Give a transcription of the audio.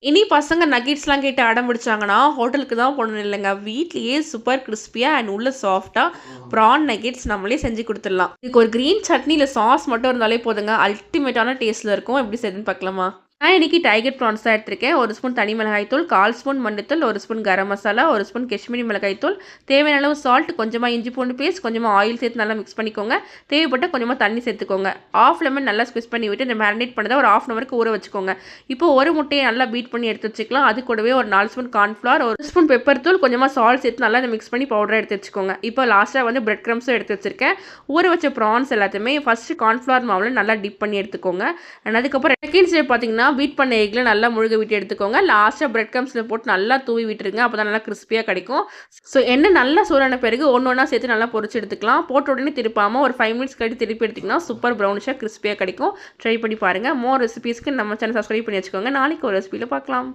இனி பசங்க நக்கெட்ஸ்லாம் கேட்டு அடம் பிடிச்சாங்கன்னா, ஹோட்டலுக்கு தான் போகணும்னு இல்லங்க. வீட்லயே சூப்பர் கிரிஸ்பியா அண்ட் உள்ள சாஃப்ட்டா ப்ரான் நக்கெட்ஸ் நம்மளே செஞ்சு குடுத்துடலாம். இதுக்கு ஒரு கிரீன் சட்னி இல்ல சாஸ் மட்டும் இருந்தாலே போதுங்க. அல்டிமேட்டான டேஸ்ட்ல இருக்கும். எப்படி செய்யுதுன்னு பார்க்கலாமா? நான் இன்னைக்கு டைகர் ப்ரான்ஸ் தான் எடுத்திருக்கேன். 1 ஸ்பூன் தனி மிளகாய் தூள், 1/4 ஸ்பூன் மஞ்சள்தூள், 1 ஸ்பூன் கரம் மசாலா, 1 ஸ்பூன் காஷ்மீரி மிளகாய் தூள், தேவையான அளவு சால்ட், கொஞ்சமா இஞ்சி பூண்டு பேஸ்ட், கொஞ்சமா ஆயில் சேர்த்து நல்லா மிக்ஸ் பண்ணிக்கோங்க. தேவைப்பட்டா கொஞ்சமா தண்ணி சேர்த்துக்கோங்க. 1/2 லெமன் நல்லா ஸ்குவீஸ் பண்ணி விட்டு இந்த மேரினேட் பண்ணத ஒரு 1/2 அன் ஹவருக்கு ஊற வச்சுக்கோங்க. இப்போ ஒரு முட்டையை நல்லா பீட் பண்ணி எடுத்து வச்சுக்கலாம். அது கூடவே ஒரு 4 ஸ்பூன் கார்ன்ஃப்ளவர், 1 ஸ்பூன் பெப்பர் தூள், கொஞ்சமா சால்ட் சேர்த்து நல்லா இத மிக்ஸ் பண்ணி பவுடரா எடுத்து வச்சுக்கோங்க. இப்போ லாஸ்ட்டா வந்து பிரெட் கிரம்ஸும் எடுத்து வச்சிருக்கேன். ஊற வச்ச ப்ரான்ஸ் எல்லாத்தையுமே ஃபர்ஸ்ட்டு கார்ன்ஃப்ளவர் மாவுல நல்லா டிப் பண்ணி எடுத்துக்கோங்க. அண்ட் அதுக்கப்புறம் செகண்ட் ஸ்டெப் பார்த்தீங்கன்னா, பீட் பண்ண எக்ல நல்லா முழுக விட்டு எடுத்துக்கோங்க. லாஸ்ட்டா பிரெட் கிரம்ஸ்ல போட்டு நல்லா தூவி விட்டுருங்க. அப்பதான் நல்லா கிரிஸ்பியா கிடைக்கும். ஸோ எண்ணெய் நல்லா சூடான பிறகு ஒண்ணு ஒண்ணா சேர்த்து நல்லா பொரிச்சு எடுத்துக்கலாம். போட்ட உடனே திருப்பாம ஒரு 5 மினிட்ஸ் கழித்து திருப்பி எடுத்தீங்கன்னா, சூப்பர் ப்ரௌனிஷா கிரிஸ்பியா கிடைக்கும். ட்ரை பண்ணி பாருங்க. மோர் ரெசிபீஸ்க்கு நம்ம சேனல் சப்ஸ்கிரைப் பண்ணி வச்சுக்கோங்க. நாளைக்கு ஒரு ரெசிபில பார்க்கலாம்.